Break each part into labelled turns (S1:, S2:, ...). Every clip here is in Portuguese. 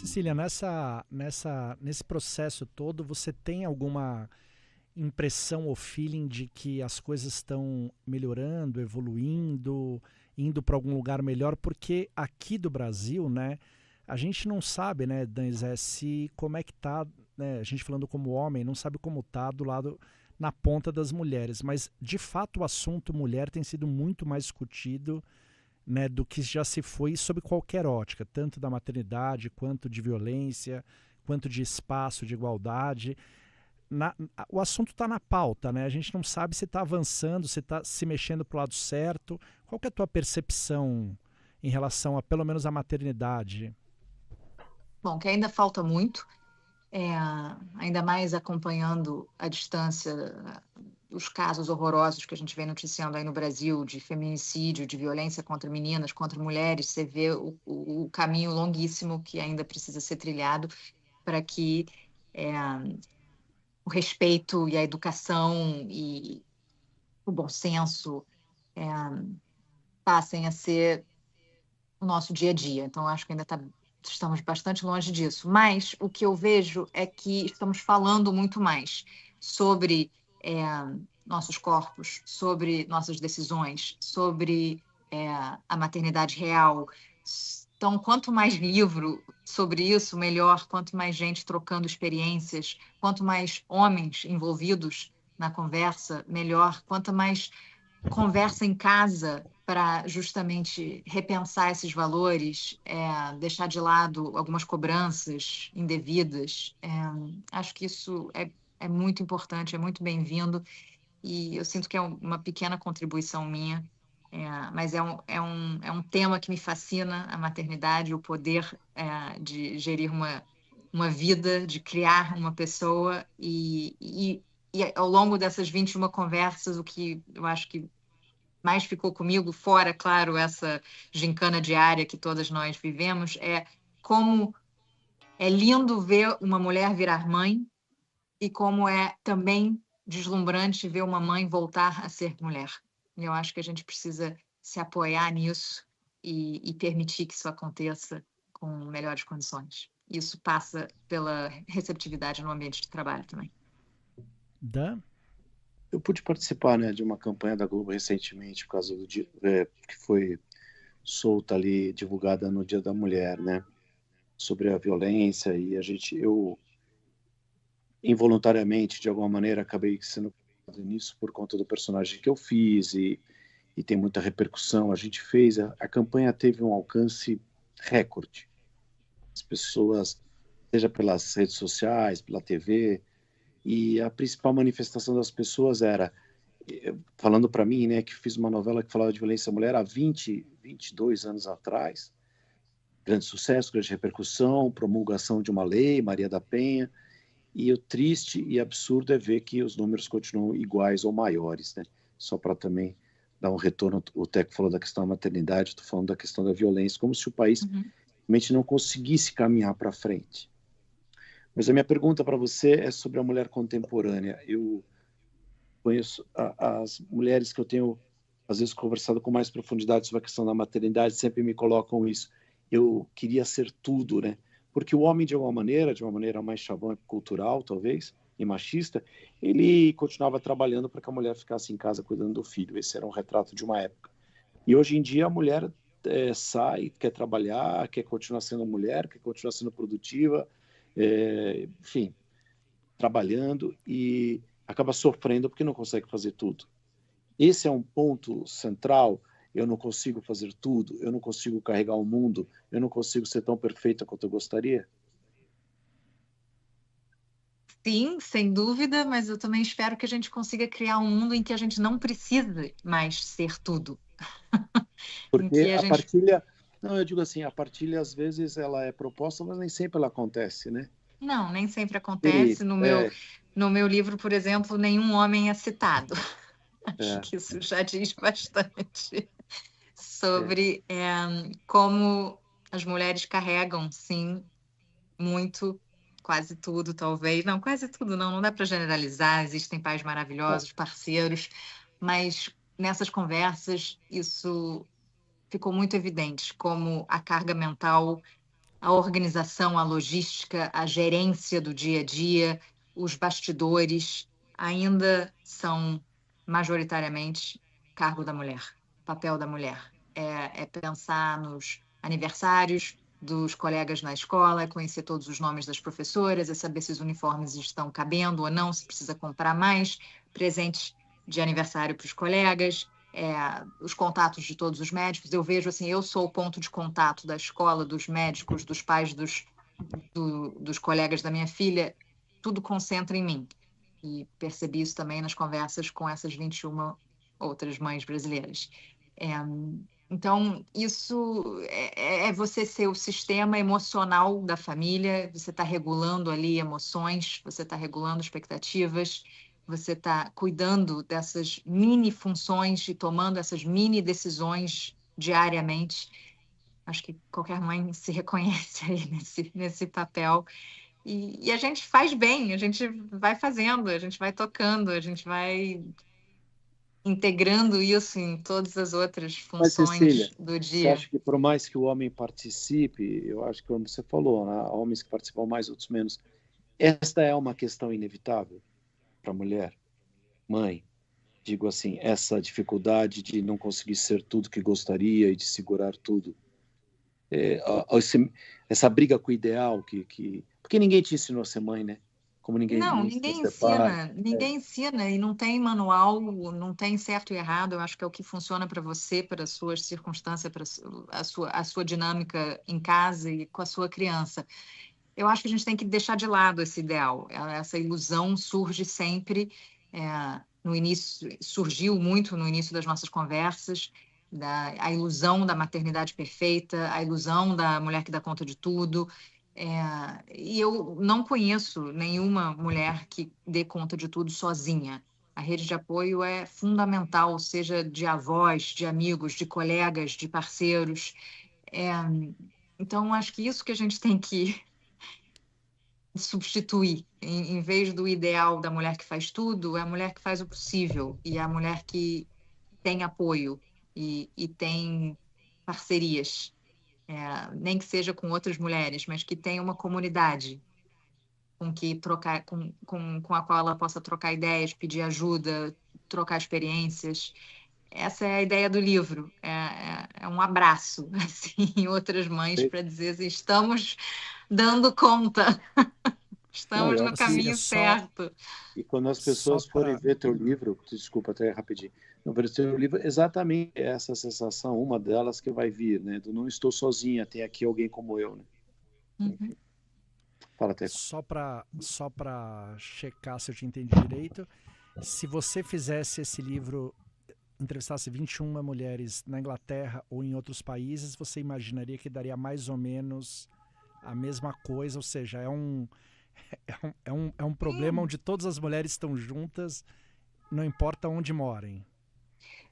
S1: Cecília, nesse processo todo, você tem alguma impressão ou feeling de que as coisas estão melhorando, evoluindo, indo para algum lugar melhor? Porque aqui do Brasil, né, a gente não sabe, né, Danizé, se como é que tá, né, a gente falando como homem, não sabe como tá do lado na ponta das mulheres, mas de fato o assunto mulher tem sido muito mais discutido, né, do que já se foi sob qualquer ótica, tanto da maternidade, quanto de violência, quanto de espaço, de igualdade. O assunto está na pauta, né? A gente não sabe se está avançando, se está se mexendo para o lado certo. Qual que é a tua percepção em relação a, pelo menos, a maternidade?
S2: Bom, que ainda falta muito, é, ainda mais acompanhando à distância os casos horrorosos que a gente vem noticiando aí no Brasil de feminicídio, de violência contra meninas, contra mulheres. Você vê o caminho longuíssimo que ainda precisa ser trilhado para que é, o respeito e a educação e o bom senso é, passem a ser o nosso dia a dia. Então, acho que estamos bastante longe disso. Mas o que eu vejo é que estamos falando muito mais sobre nossos corpos, sobre nossas decisões, sobre a maternidade real. Então, quanto mais livro sobre isso, melhor. Quanto mais gente trocando experiências, quanto mais homens envolvidos na conversa, melhor. Quanto mais conversa em casa para justamente repensar esses valores, deixar de lado algumas cobranças indevidas. Acho que isso é muito importante, é muito bem-vindo, e eu sinto que é uma pequena contribuição minha, mas é um tema que me fascina, a maternidade, o poder de gerir uma vida, de criar uma pessoa, e ao longo dessas 21 conversas, o que eu acho que mais ficou comigo, fora, claro, essa gincana diária que todas nós vivemos, é como é lindo ver uma mulher virar mãe e como é também deslumbrante ver uma mãe voltar a ser mulher. E eu acho que a gente precisa se apoiar nisso e permitir que isso aconteça com melhores condições. Isso passa pela receptividade no ambiente de trabalho também.
S1: Dan?
S3: Eu pude participar, né, de uma campanha da Globo recentemente, por causa do dia, que foi solta ali, divulgada no Dia da Mulher, né, sobre a violência, e eu involuntariamente, de alguma maneira, acabei sendo colocado nisso por conta do personagem que eu fiz, e tem muita repercussão. A gente fez, a campanha teve um alcance recorde. As pessoas, seja pelas redes sociais, pela TV, e a principal manifestação das pessoas era, falando para mim, né, que fiz uma novela que falava de violência à mulher há 22 anos atrás, grande sucesso, grande repercussão, promulgação de uma lei, Maria da Penha, e o triste e absurdo é ver que os números continuam iguais ou maiores, né? Só para também dar um retorno, o Teco falou da questão da maternidade, estou falando da questão da violência, como se o país realmente não conseguisse caminhar para frente. Mas a minha pergunta para você é sobre a mulher contemporânea. Eu conheço as mulheres que eu tenho, às vezes, conversado com mais profundidade sobre a questão da maternidade, sempre me colocam isso. Eu queria ser tudo, né? Porque o homem, de uma maneira mais chavão cultural, talvez, e machista, ele continuava trabalhando para que a mulher ficasse em casa cuidando do filho. Esse era um retrato de uma época. E hoje em dia a mulher sai, quer trabalhar, quer continuar sendo mulher, quer continuar sendo produtiva, enfim, trabalhando, e acaba sofrendo porque não consegue fazer tudo. Esse é um ponto central. Eu não consigo fazer tudo, eu não consigo carregar o mundo, eu não consigo ser tão perfeita quanto eu gostaria.
S2: Sim, sem dúvida, mas eu também espero que a gente consiga criar um mundo em que a gente não precise mais ser tudo. Em
S3: Porque
S2: que a
S3: a
S2: gente
S3: partilha, não, eu digo assim, a partilha às vezes ela é proposta, mas nem sempre ela acontece, né?
S2: Não, nem sempre
S3: E,
S2: acontece. No meu livro, por exemplo, nenhum homem é citado. Acho
S3: é,
S2: que isso já diz bastante
S3: é,
S2: sobre como as mulheres carregam, sim, muito, quase tudo, talvez. Não, quase tudo não dá para generalizar. Existem pais
S3: tá.
S2: maravilhosos, parceiros, mas nessas conversas isso ficou muito evidente, como a carga mental a organização, a logística, a gerência do dia a dia, os bastidores, ainda são majoritariamente cargo da mulher, papel da mulher. É pensar nos aniversários dos colegas na escola, é conhecer todos os nomes das professoras, é saber se os uniformes estão cabendo ou não, se precisa comprar mais presentes de aniversário para os colegas, os contatos de todos os médicos. Eu vejo assim, eu sou o ponto de contato da escola, dos médicos, dos pais dos colegas da minha filha, tudo concentra em mim. E percebi isso também nas conversas com essas 21 outras mães brasileiras. Então, isso é você ser o sistema emocional da família, você está regulando ali emoções, você está regulando expectativas, você está cuidando dessas mini funções e tomando essas mini decisões diariamente. Acho que qualquer mãe se reconhece aí nesse papel. E a gente faz bem, a gente vai fazendo, a gente vai tocando, a gente vai integrando isso em todas as outras
S3: Mas, Cecília,
S2: funções do
S3: você
S2: dia.
S3: acha que por mais que o homem participe, eu acho que como você falou, né, há homens que participam mais, outros menos, esta é uma questão inevitável para a mulher, mãe? Digo assim, essa dificuldade de não conseguir ser tudo que gostaria e de segurar tudo. Essa briga com o ideal, porque ninguém te ensinou a ser mãe, né? Como ninguém
S2: Não,
S3: me ensinou a ser pai.
S2: ninguém ensina e não tem manual, não tem certo e errado. Eu acho que é o que funciona para você, para as suas circunstâncias, para a sua dinâmica em casa e com a sua criança. Eu acho que a gente tem que deixar de lado esse ideal. Essa ilusão surge sempre, no início, surgiu muito no início das nossas conversas, a ilusão da maternidade perfeita, a ilusão da mulher que dá conta de tudo. E eu não conheço nenhuma mulher que dê conta de tudo sozinha. A rede de apoio é fundamental, seja de avós, de amigos, de colegas, de parceiros. Então, acho que isso que a gente tem que substituir. Em vez do ideal da mulher que faz tudo, é a mulher que faz o possível e é a mulher que tem apoio e tem parcerias, nem que seja com outras mulheres, mas que tenha uma comunidade com a qual ela possa trocar ideias, pedir ajuda, trocar experiências. Essa é a ideia do livro, é um abraço assim, em outras mães para dizer assim, estamos dando conta.
S3: Não,
S2: Estamos
S3: eu
S2: no
S3: acho que
S2: caminho certo.
S3: e quando as
S1: Só
S3: pessoas forem
S1: para
S3: ver teu livro, desculpa até rapidinho, não ver teu livro, exatamente essa sensação, uma delas que vai vir, né? Do não estou sozinha, tem aqui alguém como eu, né?
S2: Uhum.
S3: Fala, Teco.
S1: só para checar se eu te entendi direito, se você fizesse esse livro, entrevistasse 21 mulheres na Inglaterra ou em outros países, você imaginaria que daria mais ou menos a mesma coisa, ou seja, é um problema onde todas as mulheres estão juntas, não importa onde morem.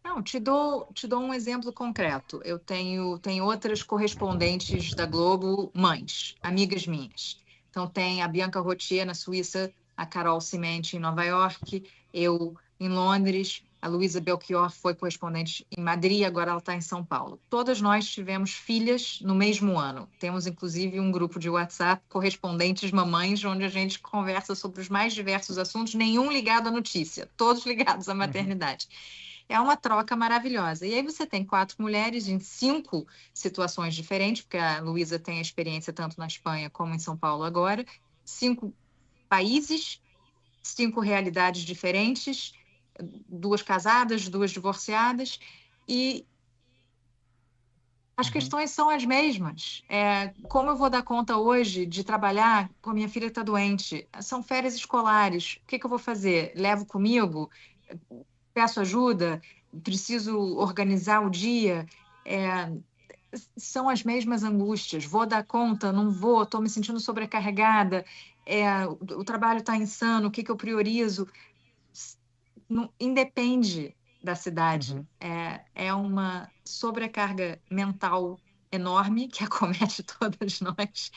S2: Não, te dou um exemplo concreto. Eu tenho outras correspondentes da Globo, mães, amigas minhas. Então, tem a Bianca Rotier na Suíça, a Carol Cimenti em Nova York, eu em Londres, a Luísa Belchior foi correspondente em Madrid, agora ela está em São Paulo. Todas nós tivemos filhas no mesmo ano. Temos, inclusive, um grupo de WhatsApp, correspondentes mamães, onde a gente conversa sobre os mais diversos assuntos, nenhum ligado à notícia, todos ligados à maternidade. É uma troca maravilhosa. E aí você tem 4 mulheres em 5 situações diferentes, porque a Luísa tem a experiência tanto na Espanha como em São Paulo agora, 5 países, 5 realidades diferentes, 2 casadas, 2 divorciadas, e as questões são as mesmas. Como eu vou dar conta hoje de trabalhar com a minha filha que está doente? São férias escolares. O que eu vou fazer? Levo comigo? Peço ajuda? Preciso organizar o dia? São as mesmas angústias. Vou dar conta? Não vou? Estou me sentindo sobrecarregada? O trabalho está insano? O que eu priorizo? Não, independe da cidade. É uma sobrecarga mental enorme que acomete todas nós.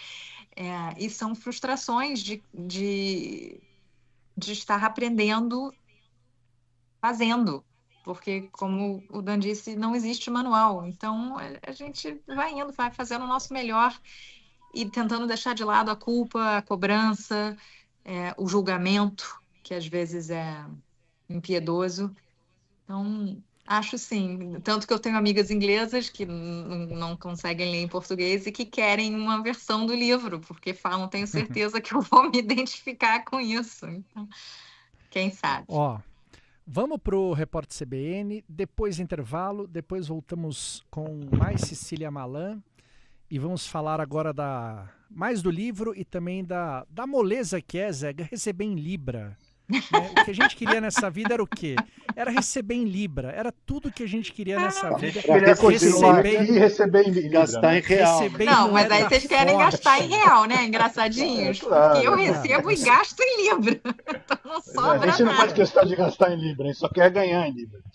S2: E são frustrações de estar aprendendo fazendo. Porque, como o Dan disse, não existe manual. Então, a gente vai indo, vai fazendo o nosso melhor e tentando deixar de lado a culpa, a cobrança, o julgamento, que às vezes é impiedoso. Então, acho sim. Tanto que eu tenho amigas inglesas que não conseguem ler em português e que querem uma versão do livro, porque falam, tenho certeza que eu vou me identificar com isso. Então, quem sabe?
S1: Ó, vamos para o Repórter CBN, depois intervalo, depois voltamos com mais Cecília Malan e vamos falar agora mais do livro e também da moleza que é, Zé, receber em Libra. Né? O que a gente queria nessa vida era o quê? Era receber em Libra. Era tudo que a gente queria nessa vida.
S4: Receber em Libra.
S3: Gastar em real.
S2: Não, mas aí vocês querem gastar em real, né? Engraçadinhos.
S4: Claro,
S2: porque eu recebo e gasto em Libra. Então não sobra
S4: a gente não
S2: nada.
S4: faz questão de gastar em Libra, a gente só quer ganhar em Libra.